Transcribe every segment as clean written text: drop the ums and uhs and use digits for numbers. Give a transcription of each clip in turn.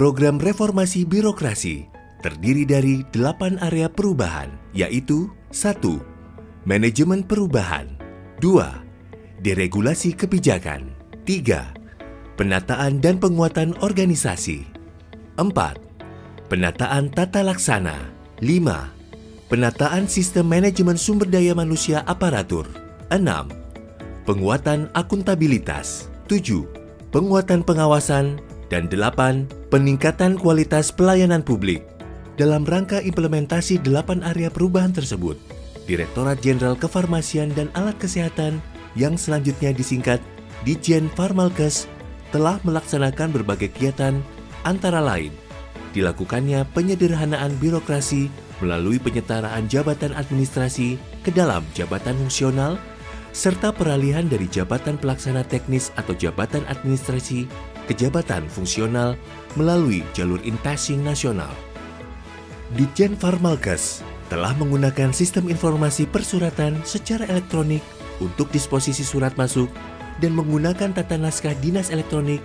Program reformasi birokrasi terdiri dari 8 area perubahan, yaitu 1. Manajemen perubahan, 2. Deregulasi kebijakan, 3. Penataan dan penguatan organisasi, 4. Penataan tata laksana, 5. Penataan sistem manajemen sumber daya manusia aparatur, 6. Penguatan akuntabilitas, 7. Penguatan pengawasan, dan 8. Peningkatan kualitas pelayanan publik. Dalam rangka implementasi 8 area perubahan tersebut, Direktorat Jenderal Kefarmasian dan Alat Kesehatan yang selanjutnya disingkat Ditjen Farmalkes telah melaksanakan berbagai kegiatan antara lain dilakukannya penyederhanaan birokrasi melalui penyetaraan jabatan administrasi ke dalam jabatan fungsional serta peralihan dari jabatan pelaksana teknis atau jabatan administrasi ke jabatan fungsional melalui jalur in-passing nasional. Ditjen Farmalkes telah menggunakan sistem informasi persuratan secara elektronik untuk disposisi surat masuk dan menggunakan tata naskah dinas elektronik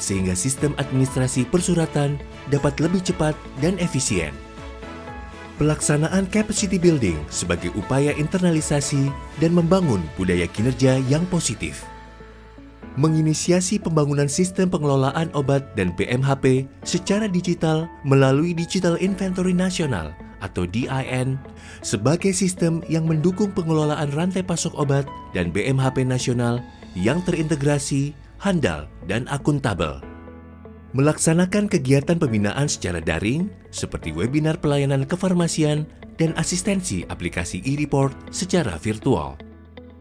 sehingga sistem administrasi persuratan dapat lebih cepat dan efisien. Pelaksanaan capacity building sebagai upaya internalisasi dan membangun budaya kinerja yang positif. Menginisiasi pembangunan sistem pengelolaan obat dan BMHP secara digital melalui Digital Inventory Nasional atau DIN sebagai sistem yang mendukung pengelolaan rantai pasok obat dan BMHP nasional yang terintegrasi, handal, dan akuntabel. Melaksanakan kegiatan pembinaan secara daring seperti webinar pelayanan kefarmasian dan asistensi aplikasi e-report secara virtual.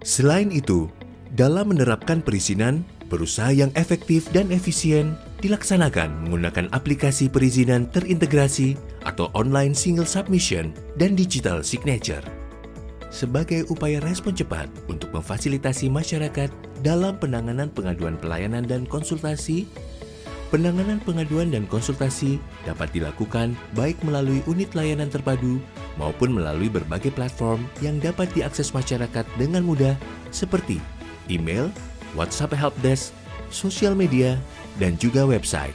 Selain itu, dalam menerapkan perizinan, berusaha yang efektif dan efisien dilaksanakan menggunakan aplikasi perizinan terintegrasi atau online single submission dan digital signature. Sebagai upaya respon cepat untuk memfasilitasi masyarakat dalam penanganan pengaduan pelayanan dan konsultasi, penanganan pengaduan dan konsultasi dapat dilakukan baik melalui unit layanan terpadu maupun melalui berbagai platform yang dapat diakses masyarakat dengan mudah seperti email, WhatsApp helpdesk, sosial media, dan juga website.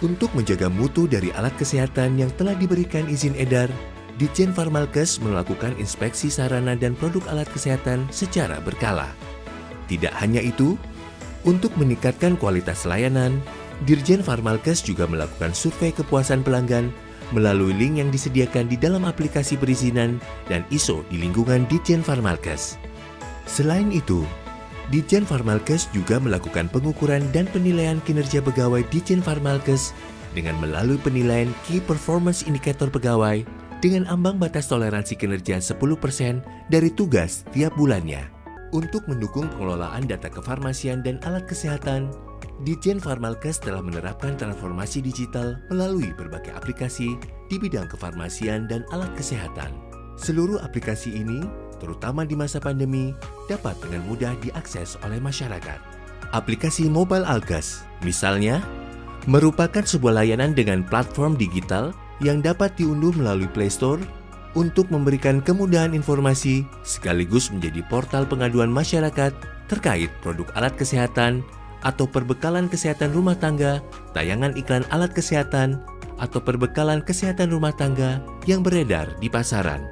Untuk menjaga mutu dari alat kesehatan yang telah diberikan izin edar, Ditjen Farmalkes melakukan inspeksi sarana dan produk alat kesehatan secara berkala. Tidak hanya itu, untuk meningkatkan kualitas layanan, Dirjen Farmalkes juga melakukan survei kepuasan pelanggan melalui link yang disediakan di dalam aplikasi perizinan dan ISO di lingkungan Ditjen Farmalkes. Selain itu, Ditjen Farmalkes juga melakukan pengukuran dan penilaian kinerja pegawai Ditjen Farmalkes dengan melalui penilaian Key Performance Indicator pegawai dengan ambang batas toleransi kinerja 10% dari tugas tiap bulannya. Untuk mendukung pengelolaan data kefarmasian dan alat kesehatan, Ditjen Farmalkes telah menerapkan transformasi digital melalui berbagai aplikasi di bidang kefarmasian dan alat kesehatan. Seluruh aplikasi ini, terutama di masa pandemi, dapat dengan mudah diakses oleh masyarakat. Aplikasi Mobile Alkes, misalnya, merupakan sebuah layanan dengan platform digital yang dapat diunduh melalui Play Store untuk memberikan kemudahan informasi sekaligus menjadi portal pengaduan masyarakat terkait produk alat kesehatan atau perbekalan kesehatan rumah tangga, tayangan iklan alat kesehatan, atau perbekalan kesehatan rumah tangga yang beredar di pasaran.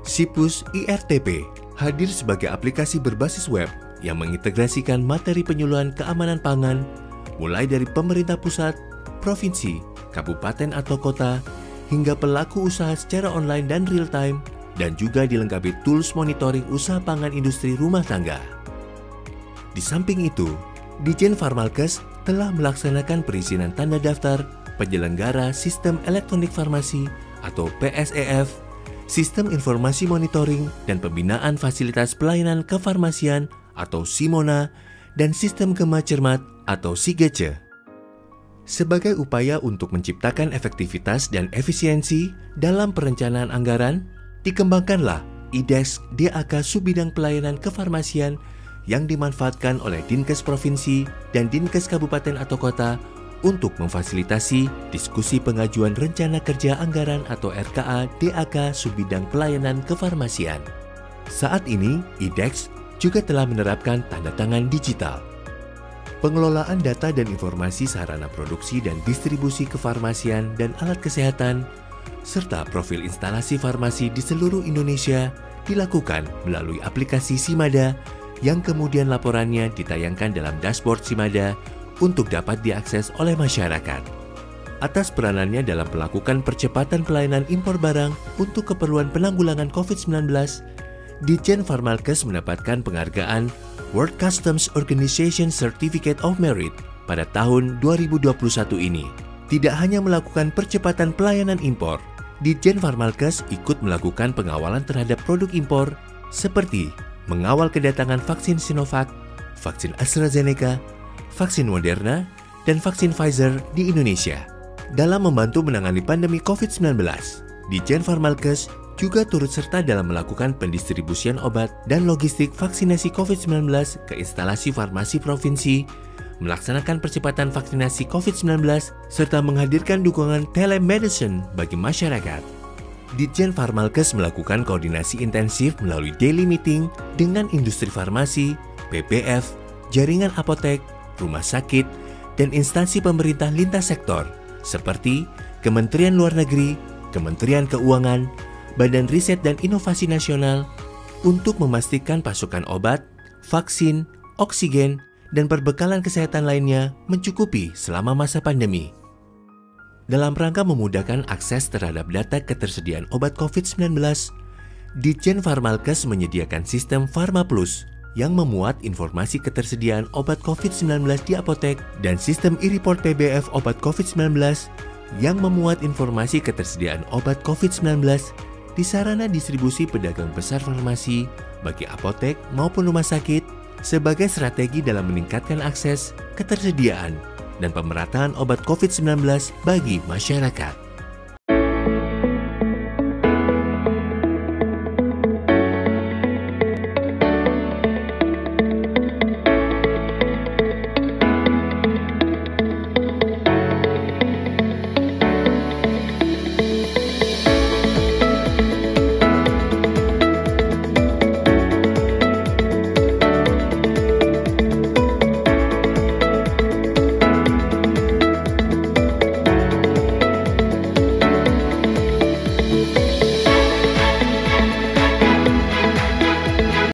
Sipus IRTP hadir sebagai aplikasi berbasis web yang mengintegrasikan materi penyuluhan keamanan pangan mulai dari pemerintah pusat, provinsi, kabupaten atau kota, hingga pelaku usaha secara online dan real-time, dan juga dilengkapi tools monitoring usaha pangan industri rumah tangga. Di samping itu, Ditjen Farmalkes telah melaksanakan perizinan tanda daftar penyelenggara Sistem Elektronik Farmasi atau PSEF, Sistem Informasi Monitoring dan Pembinaan Fasilitas Pelayanan Kefarmasian atau SIMONA, dan Sistem Gema Cermat atau SIGECE. Sebagai upaya untuk menciptakan efektivitas dan efisiensi dalam perencanaan anggaran, dikembangkanlah IDEX DAK Subbidang Pelayanan Kefarmasian yang dimanfaatkan oleh Dinkes Provinsi dan Dinkes Kabupaten atau Kota untuk memfasilitasi diskusi pengajuan Rencana Kerja Anggaran atau RKA DAK Subbidang Pelayanan Kefarmasian. Saat ini, IDEX juga telah menerapkan tanda tangan digital. pengelolaan data dan informasi sarana produksi dan distribusi kefarmasian dan alat kesehatan, serta profil instalasi farmasi di seluruh Indonesia dilakukan melalui aplikasi Simada yang kemudian laporannya ditayangkan dalam dashboard Simada untuk dapat diakses oleh masyarakat. Atas peranannya dalam melakukan percepatan pelayanan impor barang untuk keperluan penanggulangan COVID-19, Ditjen Farmalkes mendapatkan penghargaan World Customs Organization Certificate of Merit pada tahun 2021 ini. Tidak hanya melakukan percepatan pelayanan impor, Ditjen Farmalkes ikut melakukan pengawalan terhadap produk impor seperti mengawal kedatangan vaksin Sinovac, vaksin AstraZeneca, vaksin Moderna, dan vaksin Pfizer di Indonesia. Dalam membantu menangani pandemi COVID-19, Ditjen Farmalkes juga turut serta dalam melakukan pendistribusian obat dan logistik vaksinasi COVID-19 ke instalasi farmasi provinsi, melaksanakan percepatan vaksinasi COVID-19, serta menghadirkan dukungan telemedicine bagi masyarakat. Ditjen Farmalkes melakukan koordinasi intensif melalui daily meeting dengan industri farmasi, PPF, jaringan apotek, rumah sakit, dan instansi pemerintah lintas sektor seperti Kementerian Luar Negeri, Kementerian Keuangan, Badan Riset dan Inovasi Nasional untuk memastikan pasokan obat, vaksin, oksigen, dan perbekalan kesehatan lainnya mencukupi selama masa pandemi. Dalam rangka memudahkan akses terhadap data ketersediaan obat COVID-19, Ditjen Farmalkes menyediakan sistem Pharma Plus yang memuat informasi ketersediaan obat COVID-19 di apotek dan sistem e-report PBF obat COVID-19 yang memuat informasi ketersediaan obat COVID-19 di sarana distribusi pedagang besar farmasi bagi apotek maupun rumah sakit sebagai strategi dalam meningkatkan akses, ketersediaan, dan pemerataan obat COVID-19 bagi masyarakat.